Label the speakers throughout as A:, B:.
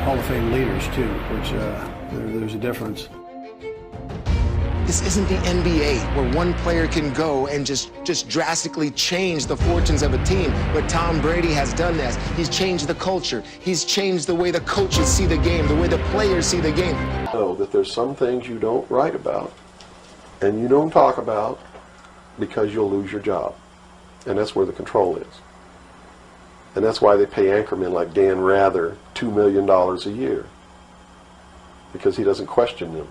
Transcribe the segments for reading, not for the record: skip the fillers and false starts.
A: Hall of Fame leaders too, which there's a difference.
B: This isn't the NBA where one player can go and just drastically change the fortunes of a team. But Tom Brady has done this. He's changed the culture. He's changed the way the coaches see the game, the way the players see the game.
C: Know that there's some things you don't write about and you don't talk about because you'll lose your job. And that's where the control is. And that's why they pay anchormen like Dan Rather $2 million a year, because he doesn't question them.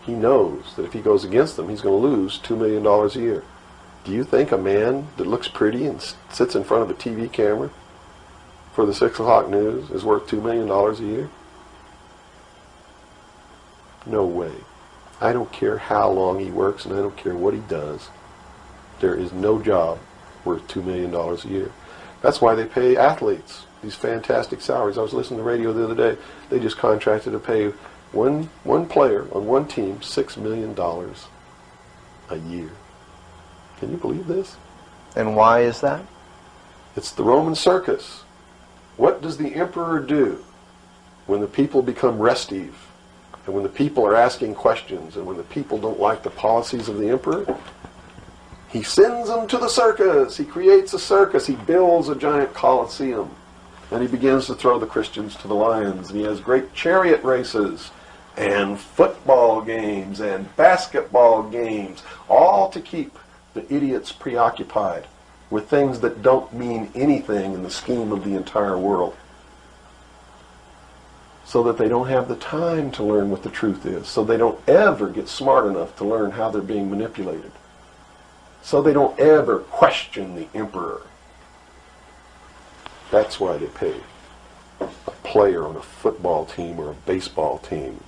C: He knows that if he goes against them, he's going to lose $2 million a year. Do you think a man that looks pretty and sits in front of a TV camera for the 6 o'clock news is worth $2 million a year? No way. I don't care how long he works and I don't care what he does. There is no job worth $2 million a year. That's why they pay athletes these fantastic salaries. I was listening to the radio the other day. They just contracted to pay one player on one team $6 million a year. Can you believe this?
D: And why is that?
C: It's the Roman circus. What does the emperor do when the people become restive, and when the people are asking questions, and when the people don't like the policies of the emperor? He sends them to the circus. He creates a circus. He builds a giant coliseum. And he begins to throw the Christians to the lions. And he has great chariot races and football games and basketball games, all to keep the idiots preoccupied with things that don't mean anything in the scheme of the entire world, so that they don't have the time to learn what the truth is, so they don't ever get smart enough to learn how they're being manipulated, so they don't ever question the emperor. That's why they pay a player on a football team or a baseball team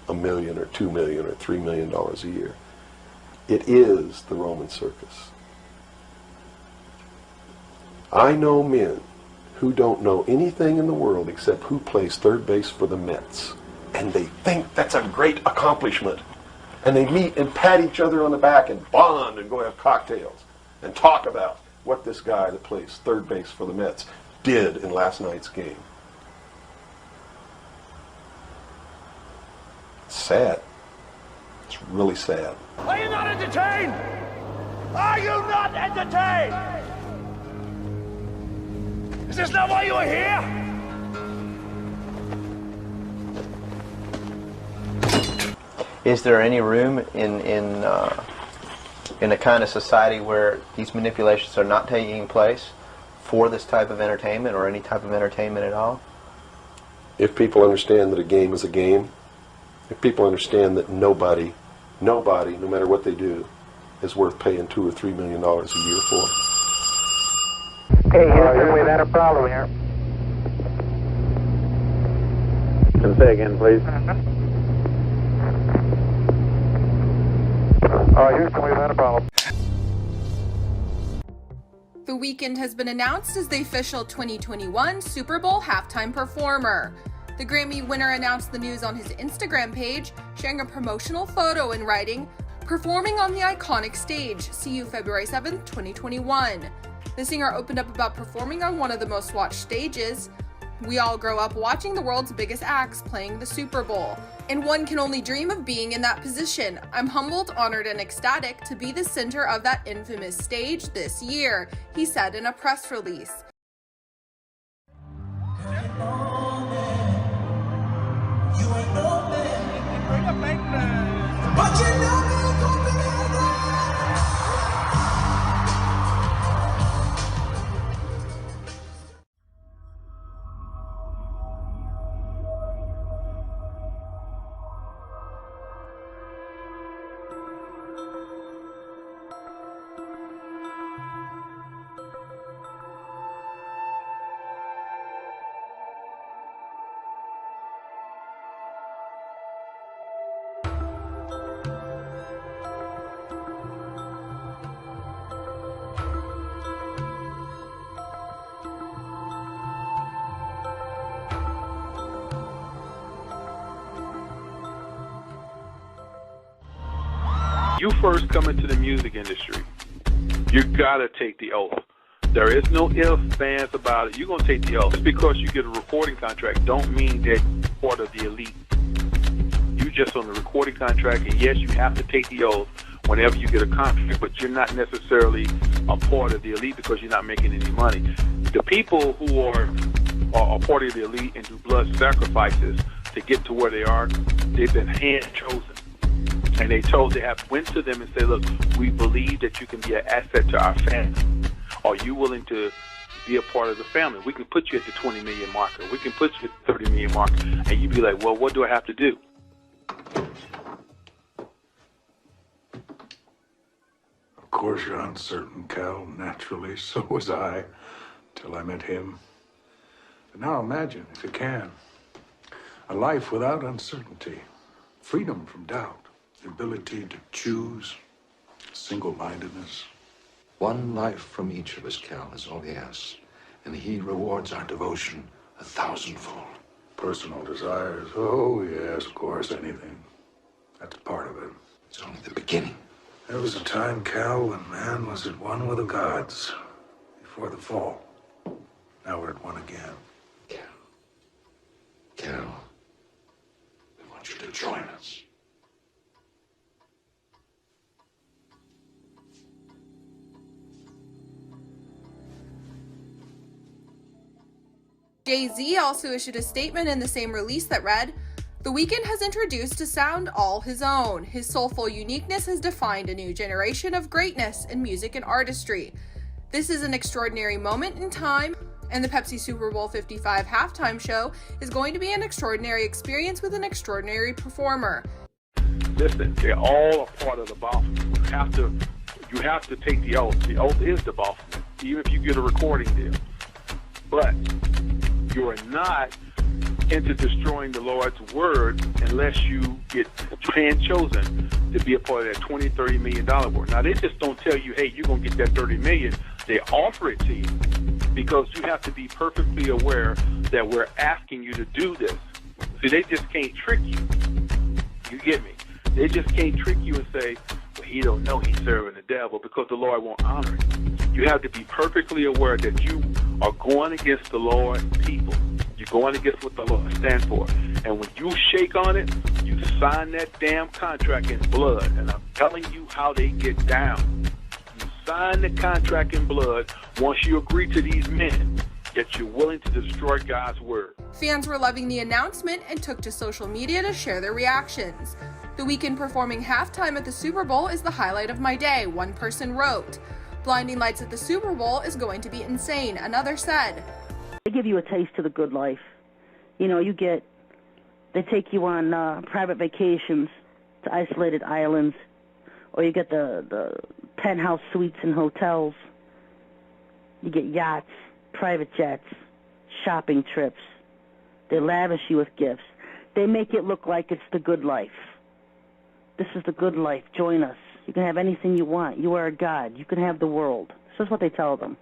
C: $1 million or $2 million or $3 million a year. It is the Roman circus. I know men who don't know anything in the world except who plays third base for the Mets, and they think that's a great accomplishment. And they meet and pat each other on the back and bond and go have cocktails and talk about what this guy that plays third base for the Mets did in last night's game. It's sad. It's really sad.
E: Are you not entertained? Are you not entertained? Is this not why you are here?
D: Is there any room in a kind of society where these manipulations are not taking place for this type of entertainment, or any type of entertainment at all?
C: If people understand that a game is a game, if people understand that nobody, no matter what they do, is worth paying $2 or $3 million a year for.
F: Hey, Houston, we've had a problem here. Can say again, please. Houston, we've had a problem.
G: The Weeknd has been announced as the official 2021 Super Bowl halftime performer. The Grammy winner announced the news on his Instagram page, sharing a promotional photo and writing, "Performing on the iconic stage. See you February 7th, 2021. The singer opened up about performing on one of the most watched stages. "We all grow up watching the world's biggest acts playing the Super Bowl, and one can only dream of being in that position. I'm humbled, honored, and ecstatic to be the center of that infamous stage this year," he said in a press release.
H: You first come into the music industry, you gotta take the oath. There is no ifs, ands about it. You're going to take the oath. Just because you get a recording contract don't mean that you're part of the elite. You just on the recording contract, and yes, you have to take the oath whenever you get a contract, but you're not necessarily a part of the elite because you're not making any money. The people who are part of the elite and do blood sacrifices to get to where they are, they've been hand-chosen. And they went to them and said, look, we believe that you can be an asset to our family. Are you willing to be a part of the family? We can put you at the 20 million marker. We can put you at the 30 million marker. And you'd be like, well, what do I have to do?
I: Of course you're uncertain, Cal. Naturally, so was I, till I met him. But now imagine, if you can, a life without uncertainty, freedom from doubt, the ability to choose, single-mindedness.
J: One life from each of us, Cal, is all he asks. And he rewards our devotion 1,000-fold.
I: Personal desires, oh yes, of course, anything. That's part of it.
J: It's only the beginning.
I: There was a time, Cal, when man was at one with the gods before the fall. Now we're at one again.
J: Cal, we want you to join us.
G: Jay-Z also issued a statement in the same release that read, "The Weeknd has introduced a sound all his own. His soulful uniqueness has defined a new generation of greatness in music and artistry. This is an extraordinary moment in time, and the Pepsi Super Bowl 55 halftime show is going to be an extraordinary experience with an extraordinary performer."
H: Listen, they're all a part of the Boston. You have to take the oath. The oath is the Boston, even if you get a recording deal. But you are not into destroying the Lord's word unless you get hand-chosen to be a part of that $20, $30 million work. Now, they just don't tell you, hey, you're going to get that $30 million. They offer it to you because you have to be perfectly aware that we're asking you to do this. See, they just can't trick you. You get me? They just can't trick you and say, well, he don't know he's serving the devil, because the Lord won't honor it. You have to be perfectly aware that you are going against the Lord's people. You're going against what the Lord stands for. And when you shake on it, you sign that damn contract in blood. And I'm telling you how they get down. You sign the contract in blood once you agree to these men that you're willing to destroy God's word.
G: Fans were loving the announcement and took to social media to share their reactions. The Weeknd performing halftime at the Super Bowl is the highlight of my day, one person wrote. Blinding lights at the Super Bowl is going to be insane, another said.
K: They give you a taste of the good life. You know, they take you on private vacations to isolated islands, or you get the penthouse suites in hotels. You get yachts, private jets, shopping trips. They lavish you with gifts. They make it look like it's the good life. This is the good life. Join us. You can have anything you want. You are a god. You can have the world. This is what they tell them.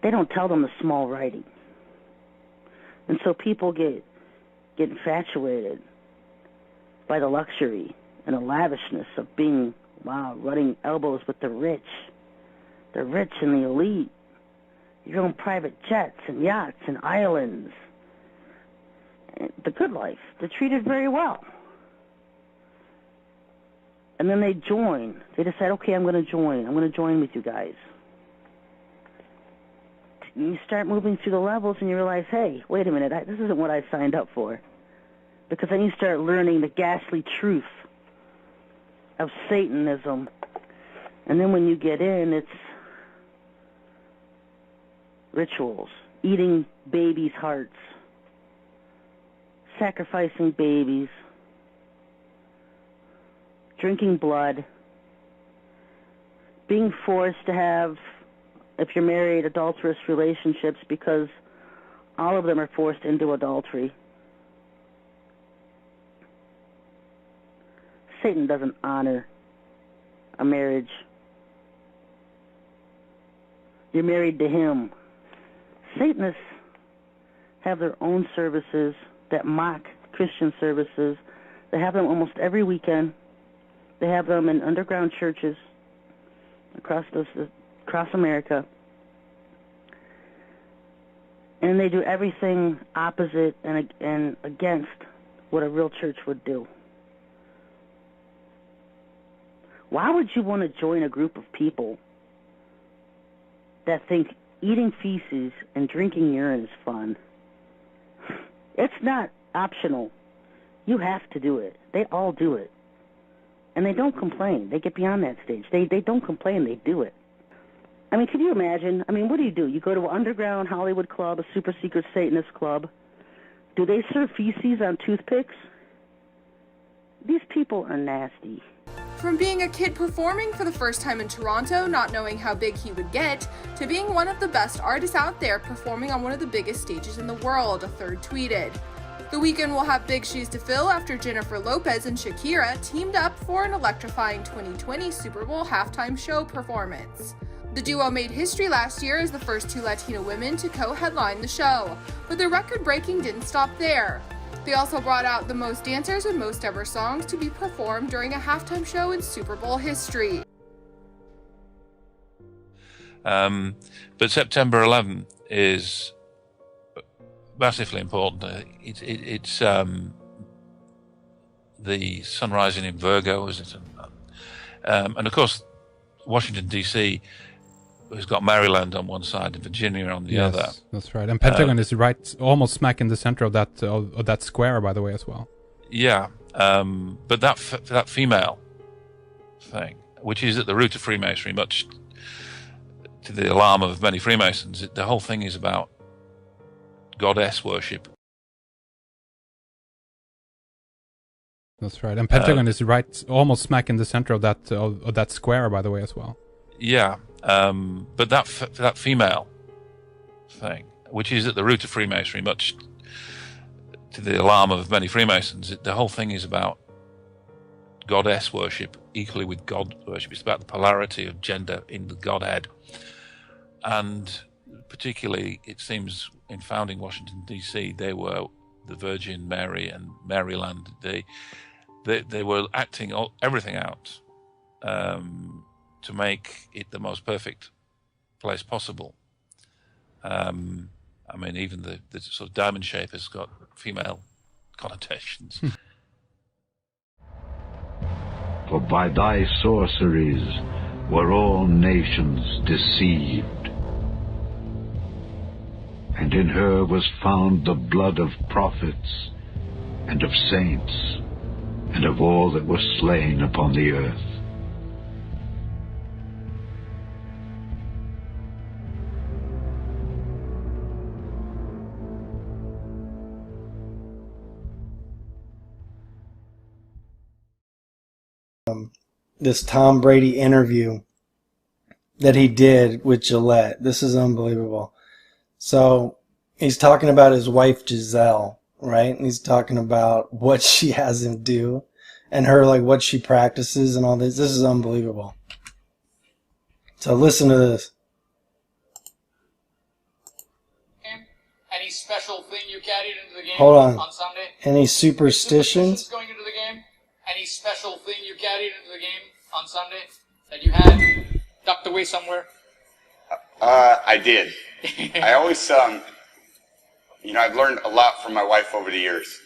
K: They don't tell them the small writing. And so people get infatuated by the luxury and the lavishness of being, running elbows with the rich and the elite. Your own private jets and yachts and islands. The good life. They're treated very well. And then they join. They decide, okay, I'm going to join. I'm going to join with you guys. And you start moving through the levels and you realize, hey, wait a minute, this isn't what I signed up for. Because then you start learning the ghastly truth of Satanism. And then when you get in, it's rituals, eating babies' hearts, sacrificing babies, drinking blood, being forced to have, if you're married, adulterous relationships, because all of them are forced into adultery. Satan doesn't honor a marriage. You're married to him. Satanists have their own services that mock Christian services. They have them almost every weekend. They have them in underground churches. across America, and they do everything opposite and against what a real church would do. Why would you want to join a group of people that think eating feces and drinking urine is fun? It's not optional. You have to do it. They all do it. And they don't complain. They get beyond that stage. They don't complain. They do it. I mean, can you imagine? I mean, what do? You go to an underground Hollywood club, a super secret Satanist club. Do they serve feces on toothpicks? These people are nasty.
G: From being a kid performing for the first time in Toronto, not knowing how big he would get, to being one of the best artists out there performing on one of the biggest stages in the world, a third tweeted. The weekend will have big shoes to fill after Jennifer Lopez and Shakira teamed up for an electrifying 2020 Super Bowl halftime show performance. The duo made history last year as the first two Latina women to co-headline the show, but the record-breaking didn't stop there. They also brought out the most dancers and most ever songs to be performed during a halftime show in Super Bowl history.
L: But September 11 is massively important. It's the sun rising in Virgo, isn't it? And of course, Washington, D.C., has got Maryland on one side and Virginia on the other.
M: That's right. And Pentagon is right, almost smack in the center of that square, by the way, as well.
L: Yeah, but that female thing, which is at the root of Freemasonry, much to the alarm of many Freemasons, the whole thing is about goddess worship.
M: That's right. And Pentagon is right, almost smack in the center of that square, by the way, as well.
L: Yeah, but that female thing, which is at the root of Freemasonry, much to the alarm of many Freemasons, the whole thing is about goddess worship equally with God worship. It's about the polarity of gender in the Godhead. And particularly, it seems, in founding Washington, D.C., they were the Virgin Mary and Maryland. They were acting everything out to make it the most perfect place possible. I mean, even the sort of diamond shape has got female connotations.
N: For by thy sorceries were all nations deceived, and in her was found the blood of prophets and of saints and of all that were slain upon the earth.
O: This Tom Brady interview that he did with Gillette. This is unbelievable. So he's talking about his wife Giselle, right? And he's talking about what she has him do and her, like, what she practices and all this. This is unbelievable. So listen to this.
P: Any special thing you carried into the game
O: Hold on.
P: Sunday?
O: Any superstitions?
P: Going into the game? Any special thing you carried into the game on Sunday that you had tucked away somewhere?
Q: I did. I always, I've learned a lot from my wife over the years.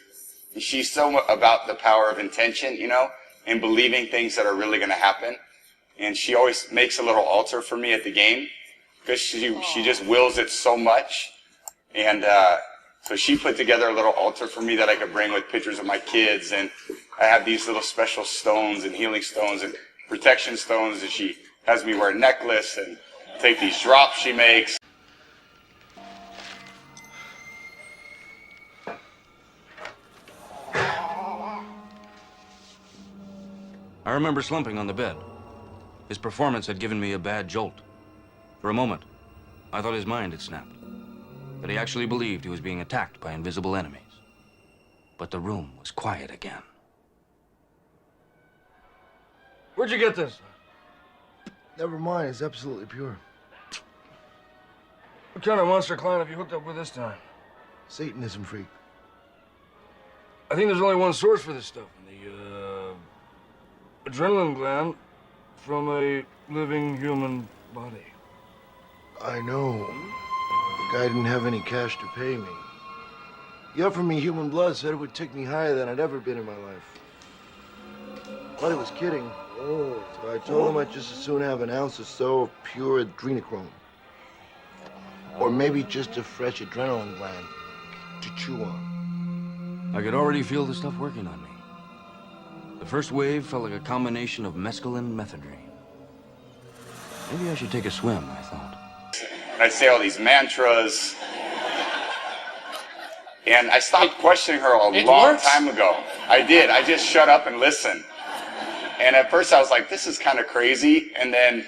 Q: She's so about the power of intention, and believing things that are really going to happen. And she always makes a little altar for me at the game because she just wills it so much. And so she put together a little altar for me that I could bring with pictures of my kids. And I have these little special stones and healing stones and protection stones, and she has me wear a necklace and take these drops she makes.
R: I remember slumping on the bed. His performance had given me a bad jolt. For a moment, I thought his mind had snapped, that he actually believed he was being attacked by invisible enemies. But the room was quiet again.
S: Where'd you get this?
T: Never mind, it's absolutely pure.
S: What kind of monster client have you hooked up with this time?
T: Satanism freak.
S: I think there's only one source for this stuff. The adrenaline gland from a living human body.
T: I know. The guy didn't have any cash to pay me. He offered me human blood, said it would take me higher than I'd ever been in my life. But he was kidding. So I told him I'd just as soon have an ounce or so of pure adrenochrome. Or maybe just a fresh adrenaline gland to chew on.
R: I could already feel the stuff working on me. The first wave felt like a combination of mescaline and methadone. Maybe I should take a swim, I thought.
Q: I'd say all these mantras. And I stopped questioning her a long time ago. I did. I just shut up and listened. And at first I was like, this is kind of crazy. And then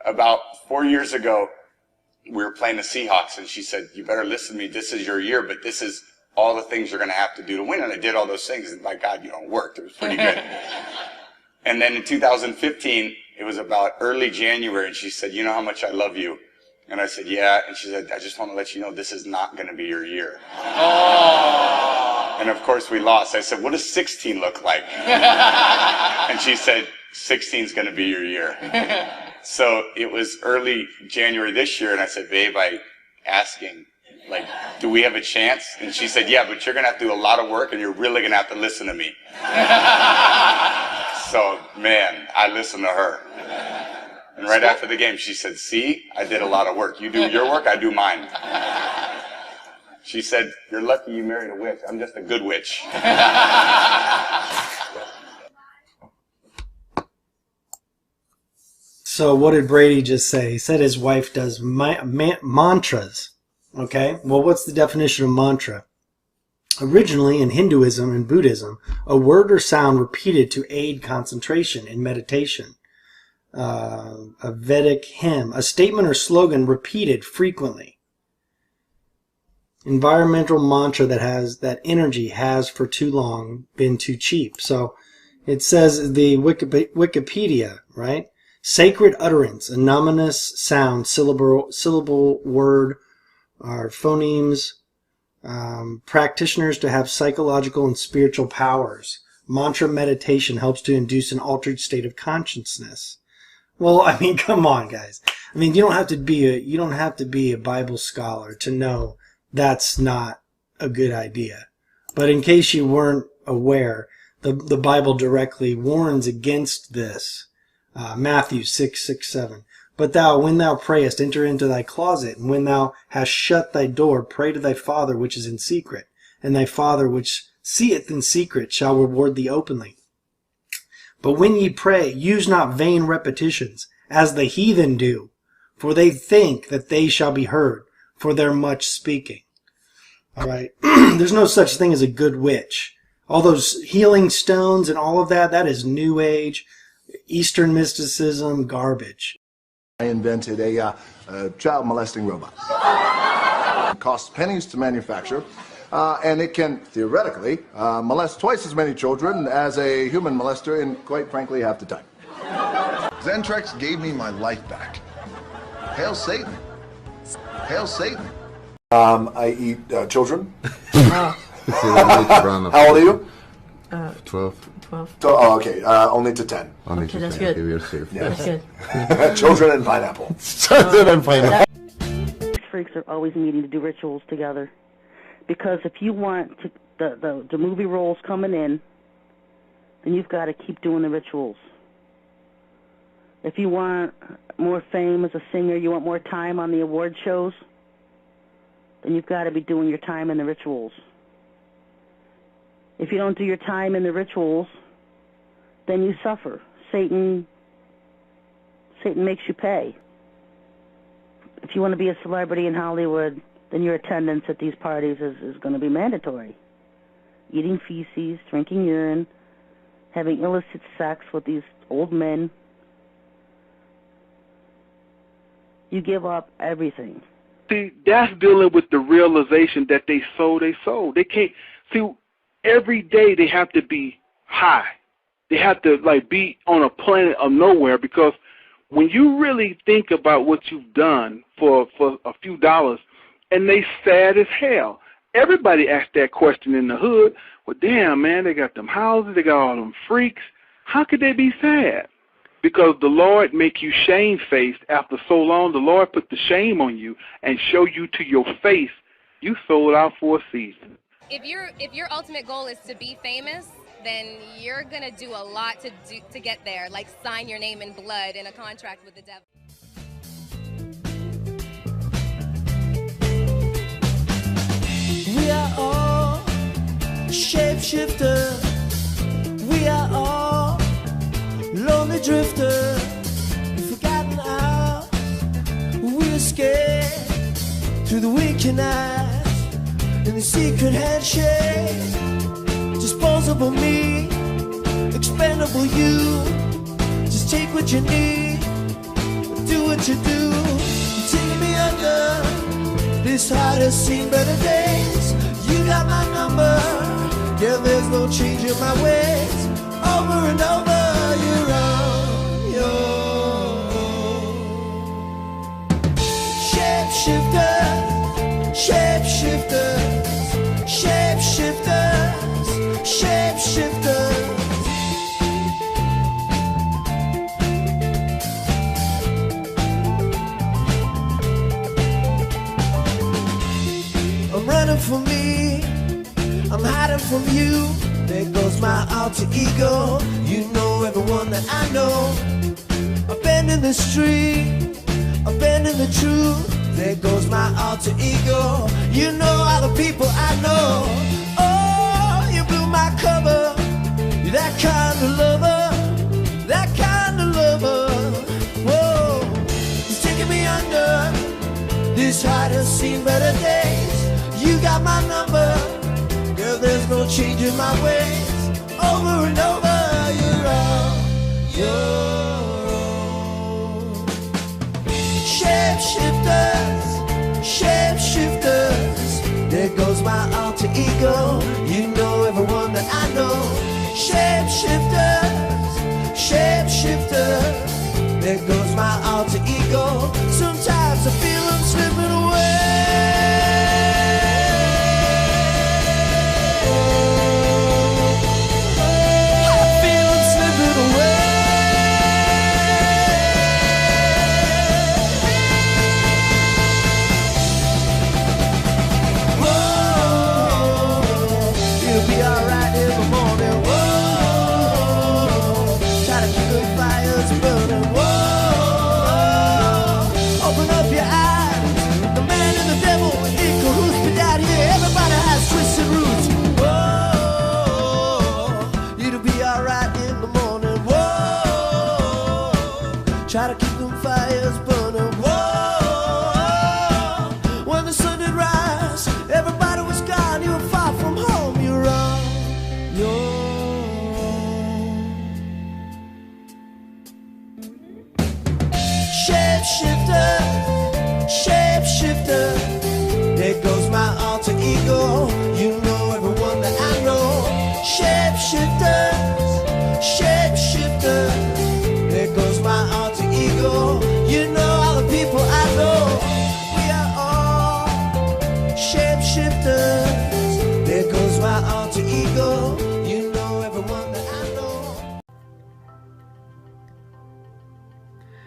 Q: about 4 years ago, we were playing the Seahawks, and she said, you better listen to me. This is your year, but this is all the things you're going to have to do to win. And I did all those things, and my God, it worked. It was pretty good. And then in 2015, it was about early January, and she said, you know how much I love you? And I said, yeah. And she said, I just want to let you know this is not going to be your year. Oh. And of course we lost. I said, what does 16 look like? And she said, 16 is going to be your year. So it was early January this year, and I said, babe, asking, like, do we have a chance? And she said, yeah, but you're going to have to do a lot of work, and you're really going to have to listen to me. So, man, I listened to her. And right after the game, she said, see, I did a lot of work. You do your work, I do mine. She said, you're lucky you married a witch. I'm just a good witch.
O: So what did Brady just say? He said his wife does mantras. Okay, well, what's the definition of mantra? Originally, in Hinduism and Buddhism, a word or sound repeated to aid concentration in meditation. A Vedic hymn, a statement or slogan repeated frequently. Environmental mantra that energy has for too long been too cheap. So it says the Wikipedia, right? Sacred utterance, a nominous sound, syllable word, or phonemes, practitioners to have psychological and spiritual powers. Mantra meditation helps to induce an altered state of consciousness. Well, I mean, come on, guys. I mean, you don't have to be a Bible scholar to know that's not a good idea. But in case you weren't aware, the Bible directly warns against this. Matthew 6:6-7. But thou, when thou prayest, enter into thy closet, and when thou hast shut thy door, pray to thy Father which is in secret, and thy Father which seeth in secret shall reward thee openly. But when ye pray, use not vain repetitions, as the heathen do, for they think that they shall be heard for their much speaking. All right, there's no such thing as a good witch. All those healing stones and all of that, that is New Age, Eastern mysticism, garbage.
T: I invented a child molesting robot. It costs pennies to manufacture, and it can theoretically molest twice as many children as a human molester in, quite frankly, half the time. Zentrex gave me my life back. Hail Satan. Hail Satan.
C: I eat children.
U: How
C: old are you?
U: 12. 12.
C: Oh, okay. Only to 10.
U: Only Okay,
C: to
U: that's
C: 10.
U: good.
C: Okay, we are safe.
U: That's good.
C: Children and pineapple. Children and pineapple.
K: These freaks are always meeting to do rituals together. Because if you want the movie roles coming in, then you've got to keep doing the rituals. If you want more fame as a singer, you want more time on the award shows, then you've got to be doing your time in the rituals. If you don't do your time in the rituals, then you suffer. Satan makes you pay. If you want to be a celebrity in Hollywood, then your attendance at these parties is going to be mandatory. Eating feces, drinking urine, having illicit sex with these old men. You give up everything.
H: See, that's dealing with the realization that they sold. They can't see. Every day they have to be high. They have to be on a planet of nowhere, because when you really think about what you've done for a few dollars, and they sad as hell. Everybody asks that question in the hood. Well, damn, man, they got them houses, they got all them freaks. How could they be sad? Because the Lord make you shamefaced after so long. The Lord put the shame on you and show you to your face you sold out for a season.
A: If your ultimate goal is to be famous, then you're gonna do a lot to get there, like sign your name in blood in a contract with the devil.
V: We are all shapeshifters. We are all lonely drifters. We've forgotten ours. We're scared through the winking eyes and the secret handshake. Disposable me, expendable you. Just take what you need, do what you do. You're taking me under. This heart has seen better days. You got my number. Yeah, there's no change in my ways. Over and over, you're on your own. Shapeshifters, shapeshifters, shapeshifters, shapeshifters. I'm running from me, I'm hiding from you. There goes my alter ego. You know everyone that I know. I've been in the street, I've been in the truth. There goes my alter ego. You know all the people I know. Oh, you blew my cover. You're that kind of lover, that kind of lover. Whoa, it's taking me under. This heart has seen better days. You got my number. Girl, there's no change in my ways. Over and over, you're on your own. Shapeshifters, shapeshifters. There goes my alter ego. You know everyone that I know. Shapeshifters, shapeshifters. There goes my alter ego. Sometimes I feel I'm slipping away. Try to keep them fires burning. Whoa, when the sun did rise, everybody was gone. You were far from home. You're on your own. Shapeshifter, shapeshifter. There goes my alter ego. You know everyone that I know. Shapeshifters, shapeshifters. There goes my alter ego. You know all the people I know. We are all shapeshifters. There goes my alter ego. You know everyone that I know.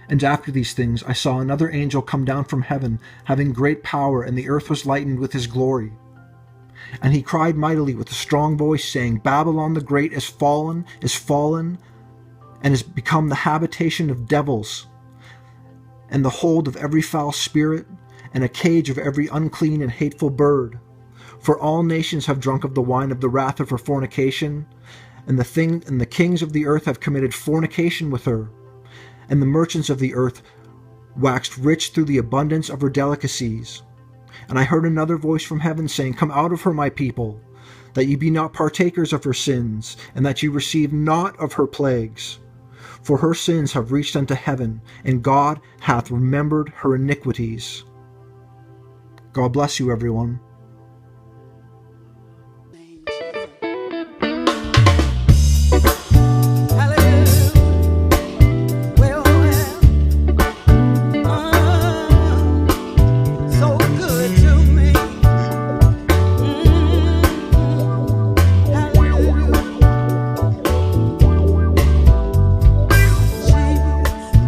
W: And after these things I saw another angel come down from heaven, having great power, and the earth was lightened with his glory. And he cried mightily with a strong voice, saying, Babylon the great is fallen, and has become the habitation of devils, and the hold of every foul spirit, and a cage of every unclean and hateful bird. For all nations have drunk of the wine of the wrath of her fornication, and the kings of the earth have committed fornication with her, and the merchants of the earth waxed rich through the abundance of her delicacies. And I heard another voice from heaven saying, Come out of her, my people, that ye be not partakers of her sins, and that ye receive not of her plagues. For her sins have reached unto heaven, and God hath remembered her iniquities. God bless you, everyone.